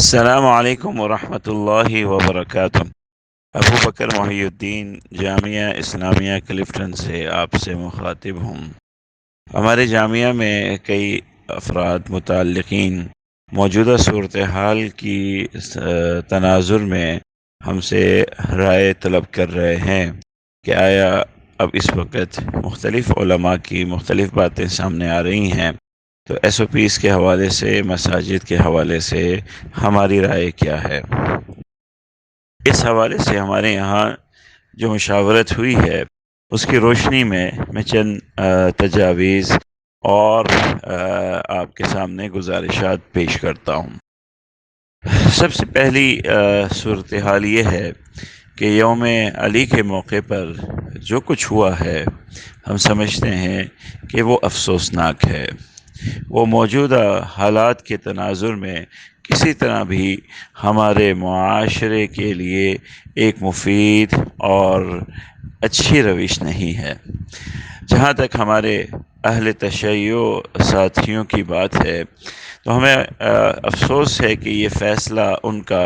السلام علیکم ورحمۃ اللہ وبرکاتہ۔ ابو بکر محی الدین، جامعہ اسلامیہ کلفٹن سے آپ سے مخاطب ہوں۔ ہمارے جامعہ میں کئی افراد متعلقین موجودہ صورتحال کی تناظر میں ہم سے رائے طلب کر رہے ہیں کہ آیا اب اس وقت مختلف علماء کی مختلف باتیں سامنے آ رہی ہیں، تو ایس او پیز کے حوالے سے، مساجد کے حوالے سے ہماری رائے کیا ہے؟ اس حوالے سے ہمارے یہاں جو مشاورت ہوئی ہے اس کی روشنی میں چند تجاویز اور آپ کے سامنے گزارشات پیش کرتا ہوں۔ سب سے پہلی صورتحال یہ ہے کہ یوم علی کے موقع پر جو کچھ ہوا ہے ہم سمجھتے ہیں کہ وہ افسوسناک ہے۔ وہ موجودہ حالات کے تناظر میں کسی طرح بھی ہمارے معاشرے کے لیے ایک مفید اور اچھی روش نہیں ہے۔ جہاں تک ہمارے اہل تشیع ساتھیوں کی بات ہے تو ہمیں افسوس ہے کہ یہ فیصلہ ان کا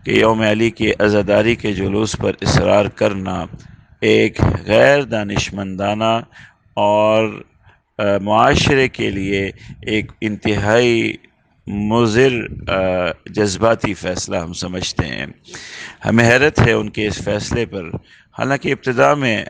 کہ یوم علی کی عزاداری کے جلوس پر اصرار کرنا ایک غیر دانشمندانہ اور معاشرے کے لیے ایک انتہائی مضر جذباتی فیصلہ ہم سمجھتے ہیں۔ ہمیں حیرت ہے ان کے اس فیصلے پر، حالانکہ ابتدا میں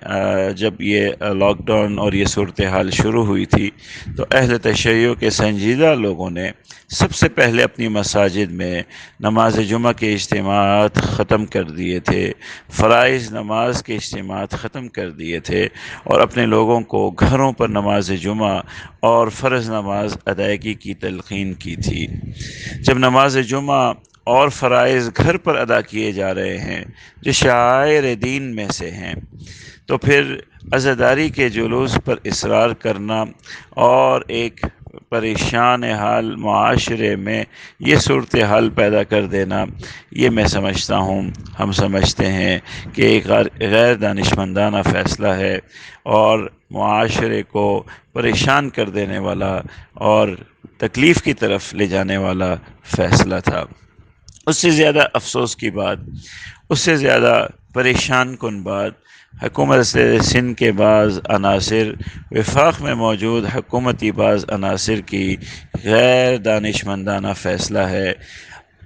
جب یہ لاک ڈاؤن اور یہ صورتحال شروع ہوئی تھی تو اہل تشیع کے سنجیدہ لوگوں نے سب سے پہلے اپنی مساجد میں نماز جمعہ کے اجتماعات ختم کر دیے تھے، فرائض نماز کے اجتماعات ختم کر دیے تھے اور اپنے لوگوں کو گھروں پر نماز جمعہ اور فرض نماز ادائیگی کی تلقین کی تھی۔ جب نماز جمعہ اور فرائض گھر پر ادا کیے جا رہے ہیں جو شعائر دین میں سے ہیں، تو پھر عزاداری کے جلوس پر اصرار کرنا اور ایک پریشان حال معاشرے میں یہ صورتحال پیدا کر دینا، یہ میں سمجھتا ہوں، ہم سمجھتے ہیں کہ ایک غیر دانشمندانہ فیصلہ ہے اور معاشرے کو پریشان کر دینے والا اور تکلیف کی طرف لے جانے والا فیصلہ تھا۔ اس سے زیادہ افسوس کی بات، اس سے زیادہ پریشان کن بات، حکومت سندھ کے بعض عناصر، وفاق میں موجود حکومتی بعض عناصر کی غیر دانشمندانہ فیصلہ ہے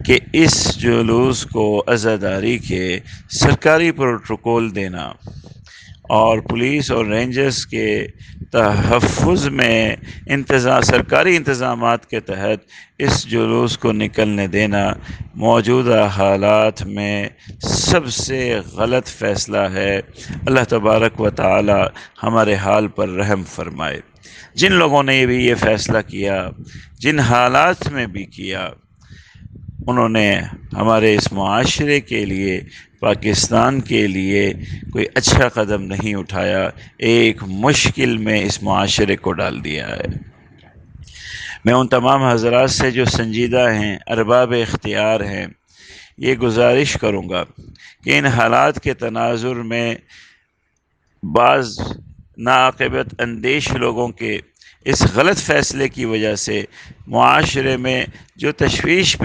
کہ اس جلوس کو عزاداری کے سرکاری پروٹوکول دینا اور پولیس اور رینجرز کے تحفظ میں سرکاری انتظامات کے تحت اس جلوس کو نکلنے دینا موجودہ حالات میں سب سے غلط فیصلہ ہے۔ اللہ تبارک و تعالی ہمارے حال پر رحم فرمائے۔ جن لوگوں نے بھی یہ فیصلہ کیا، جن حالات میں بھی کیا، انہوں نے ہمارے اس معاشرے کے لیے، پاکستان کے لیے کوئی اچھا قدم نہیں اٹھایا، ایک مشکل میں اس معاشرے کو ڈال دیا ہے۔ میں ان تمام حضرات سے جو سنجیدہ ہیں، ارباب اختیار ہیں، یہ گزارش کروں گا کہ ان حالات کے تناظر میں بعض ناعاقبت اندیش لوگوں کے اس غلط فیصلے کی وجہ سے معاشرے میں جو تشویش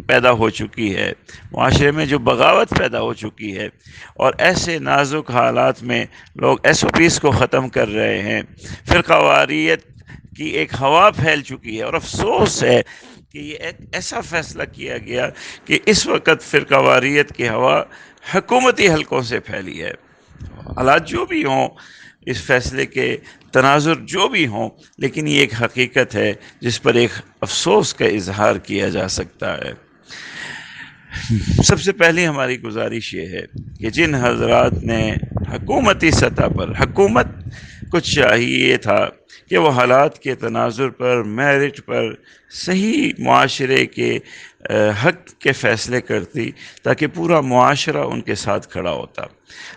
پیدا ہو چکی ہے، معاشرے میں جو بغاوت پیدا ہو چکی ہے، اور ایسے نازک حالات میں لوگ ایس او پیز کو ختم کر رہے ہیں، فرقہ واریت کی ایک ہوا پھیل چکی ہے، اور افسوس ہے کہ یہ ایک ایسا فیصلہ کیا گیا کہ اس وقت فرقہ واریت کی ہوا حکومتی حلقوں سے پھیلی ہے۔ حالات جو بھی ہوں، اس فیصلے کے تناظر جو بھی ہوں، لیکن یہ ایک حقیقت ہے جس پر ایک افسوس کا اظہار کیا جا سکتا ہے۔ سب سے پہلی ہماری گزارش یہ ہے کہ جن حضرات نے حکومتی سطح پر، حکومت کو چاہیے تھا کہ وہ حالات کے تناظر پر، میرٹ پر صحیح معاشرے کے حق کے فیصلے کرتی تاکہ پورا معاشرہ ان کے ساتھ کھڑا ہوتا۔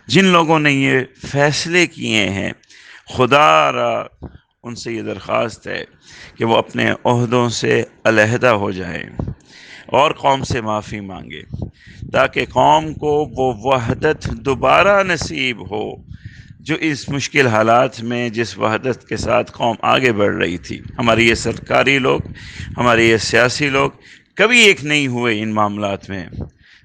جن لوگوں نے یہ فیصلے کیے ہیں، خدا را ان سے یہ درخواست ہے کہ وہ اپنے عہدوں سے علیحدہ ہو جائیں اور قوم سے معافی مانگے تاکہ قوم کو وہ وحدت دوبارہ نصیب ہو جو اس مشکل حالات میں جس وحدت کے ساتھ قوم آگے بڑھ رہی تھی۔ ہمارے یہ سرکاری لوگ، ہمارے یہ سیاسی لوگ کبھی ایک نہیں ہوئے ان معاملات میں،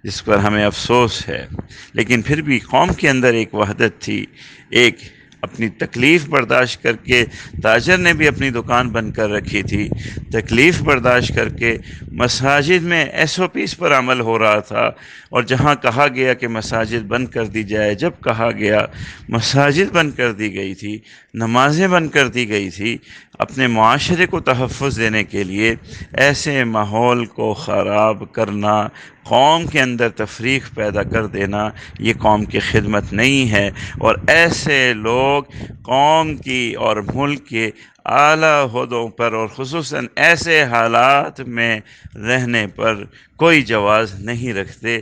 جس پر ہمیں افسوس ہے، لیکن پھر بھی قوم کے اندر ایک وحدت تھی، ایک اپنی تکلیف برداشت کر کے تاجر نے بھی اپنی دکان بند کر رکھی تھی، تکلیف برداشت کر کے مساجد میں ایس او پیز پر عمل ہو رہا تھا، اور جہاں کہا گیا کہ مساجد بند کر دی جائے، جب کہا گیا مساجد بند کر دی گئی تھی، نمازیں بند کر دی گئی تھی، اپنے معاشرے کو تحفظ دینے کے لیے ایسے ماحول کو خراب کرنا، قوم کے اندر تفریق پیدا کر دینا، یہ قوم کی خدمت نہیں ہے، اور ایسے لوگ قوم کی اور ملک کے اعلیٰ عہدوں پر اور خصوصاً ایسے حالات میں رہنے پر کوئی جواز نہیں رکھتے۔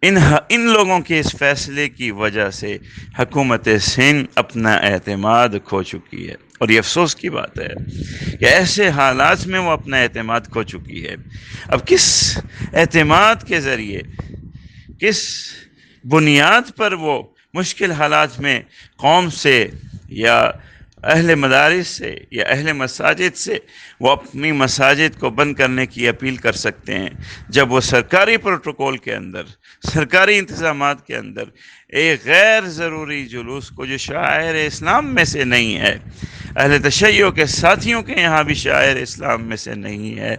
ان لوگوں کے اس فیصلے کی وجہ سے حکومت سندھ اپنا اعتماد کھو چکی ہے، اور یہ افسوس کی بات ہے کہ ایسے حالات میں وہ اپنا اعتماد کھو چکی ہے۔ اب کس اعتماد کے ذریعے، کس بنیاد پر وہ مشکل حالات میں قوم سے یا اہل مدارس سے یا اہل مساجد سے وہ اپنی مساجد کو بند کرنے کی اپیل کر سکتے ہیں، جب وہ سرکاری پروٹوکول کے اندر، سرکاری انتظامات کے اندر ایک غیر ضروری جلوس کو، جو شاعر اسلام میں سے نہیں ہے، اہل تشیع کے ساتھیوں کے یہاں بھی شاعر اسلام میں سے نہیں ہے،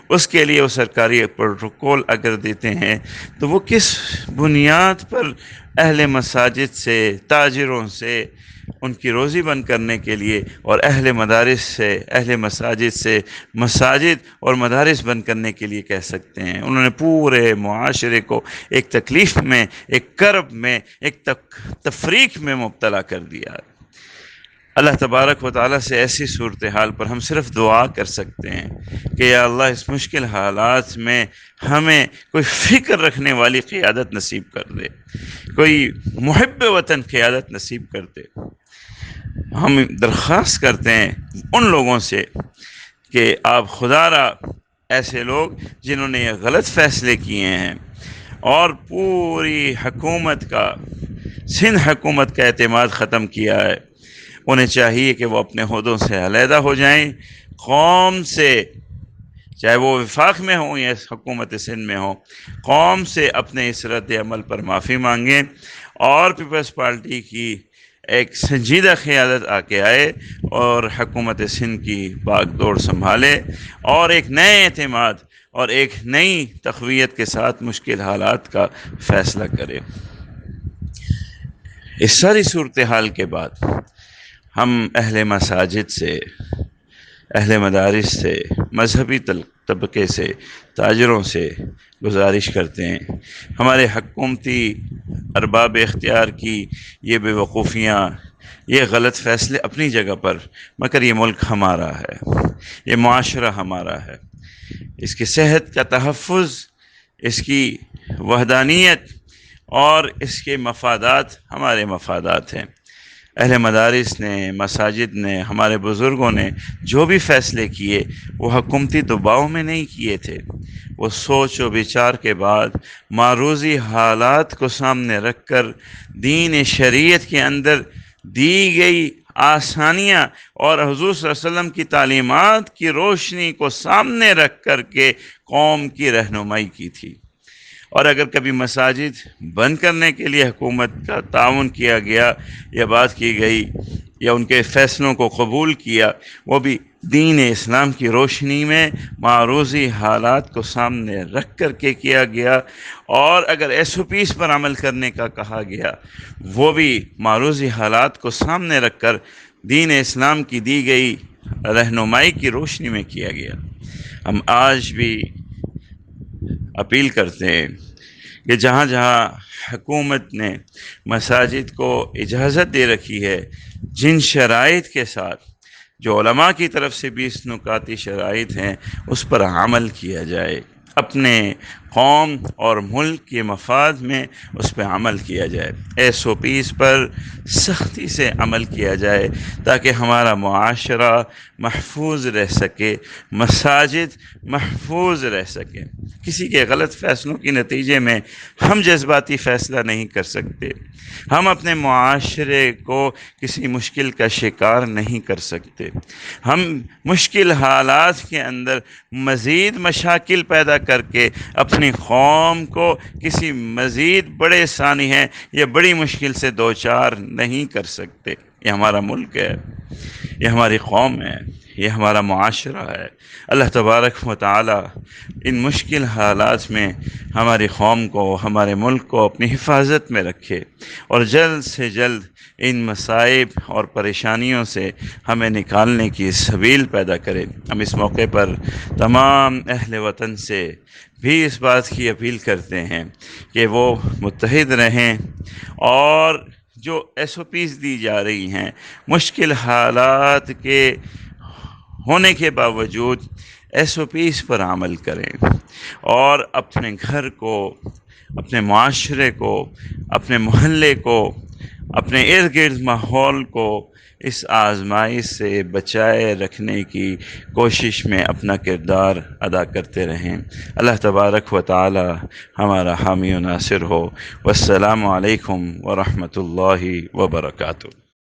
اس کے لیے وہ سرکاری پروٹوکول اگر دیتے ہیں تو وہ کس بنیاد پر اہل مساجد سے، تاجروں سے ان کی روزی بند کرنے کے لیے، اور اہل مدارس سے، اہل مساجد سے مساجد اور مدارس بند کرنے کے لیے کہہ سکتے ہیں؟ انہوں نے پورے معاشرے کو ایک تکلیف میں، ایک کرب میں، ایک تفریق میں مبتلا کر دیا۔ اللہ تبارک و تعالیٰ سے ایسی صورتحال پر ہم صرف دعا کر سکتے ہیں کہ یا اللہ اس مشکل حالات میں ہمیں کوئی فکر رکھنے والی قیادت نصیب کر دے، کوئی محب وطن قیادت نصیب کر دے۔ ہم درخواست کرتے ہیں ان لوگوں سے کہ آپ خدا را ایسے لوگ جنہوں نے یہ غلط فیصلے کیے ہیں اور پوری حکومت کا، سندھ حکومت کا اعتماد ختم کیا ہے، انہیں چاہیے کہ وہ اپنے عہدوں سے علیحدہ ہو جائیں، قوم سے، چاہے وہ وفاق میں ہوں یا حکومت سندھ میں ہوں، قوم سے اپنے اس رد عمل پر معافی مانگیں، اور پیپلز پارٹی کی ایک سنجیدہ قیادت آ کے آئے اور حکومت سندھ کی باغ دوڑ سنبھالے، اور ایک نئے اعتماد اور ایک نئی تقویت کے ساتھ مشکل حالات کا فیصلہ کرے۔ اس ساری صورتحال کے بعد ہم اہل مساجد سے، اہل مدارس سے، مذہبی طبقے سے، تاجروں سے گزارش کرتے ہیں، ہمارے حکومتی ارباب اختیار کی یہ بے وقوفیاں، یہ غلط فیصلے اپنی جگہ پر، مگر یہ ملک ہمارا ہے، یہ معاشرہ ہمارا ہے، اس کی صحت کا تحفظ، اس کی وحدانیت اور اس کے مفادات ہمارے مفادات ہیں۔ اہل مدارس نے، مساجد نے، ہمارے بزرگوں نے جو بھی فیصلے کیے وہ حکومتی دباؤ میں نہیں کیے تھے، وہ سوچ و بچار کے بعد معروضی حالات کو سامنے رکھ کر دین شریعت کے اندر دی گئی آسانیاں اور حضور صلی اللہ علیہ وسلم کی تعلیمات کی روشنی کو سامنے رکھ کر کے قوم کی رہنمائی کی تھی۔ اور اگر کبھی مساجد بند کرنے کے لیے حکومت کا تعاون کیا گیا یا بات کی گئی یا ان کے فیصلوں کو قبول کیا، وہ بھی دین اسلام کی روشنی میں معروضی حالات کو سامنے رکھ کر کے کیا گیا، اور اگر ایس او پیز پر عمل کرنے کا کہا گیا وہ بھی معروضی حالات کو سامنے رکھ کر دین اسلام کی دی گئی رہنمائی کی روشنی میں کیا گیا۔ ہم آج بھی اپیل کرتے ہیں کہ جہاں جہاں حکومت نے مساجد کو اجازت دے رکھی ہے، جن شرائط کے ساتھ، جو علماء کی طرف سے بھی اس نکاتی شرائط ہیں، اس پر عمل کیا جائے، اپنے قوم اور ملک کے مفاد میں اس پہ عمل کیا جائے، SOPs پر سختی سے عمل کیا جائے تاکہ ہمارا معاشرہ محفوظ رہ سکے، مساجد محفوظ رہ سکے۔ کسی کے غلط فیصلوں کے نتیجے میں ہم جذباتی فیصلہ نہیں کر سکتے، ہم اپنے معاشرے کو کسی مشکل کا شکار نہیں کر سکتے، ہم مشکل حالات کے اندر مزید مشاکل پیدا کر کے اپنی قوم کو کسی مزید بڑے سانحے یا بڑی مشکل سے دوچار نہیں کر سکتے۔ یہ ہمارا ملک ہے، یہ ہماری قوم ہے، یہ ہمارا معاشرہ ہے۔ اللہ تبارک و تعالی ان مشکل حالات میں ہماری قوم کو، ہمارے ملک کو اپنی حفاظت میں رکھے اور جلد سے جلد ان مصائب اور پریشانیوں سے ہمیں نکالنے کی سبیل پیدا کرے۔ ہم اس موقع پر تمام اہل وطن سے بھی اس بات کی اپیل کرتے ہیں کہ وہ متحد رہیں اور جو SOPs دی جا رہی ہیں، مشکل حالات کے ہونے کے باوجود SOPs پر عمل کریں اور اپنے گھر کو، اپنے معاشرے کو، اپنے محلے کو، اپنے ارد گرد ماحول کو اس آزمائش سے بچائے رکھنے کی کوشش میں اپنا کردار ادا کرتے رہیں۔ اللہ تبارک و تعالی ہمارا حامی و ناصر ہو۔ والسلام علیکم ورحمۃ اللہ وبرکاتہ۔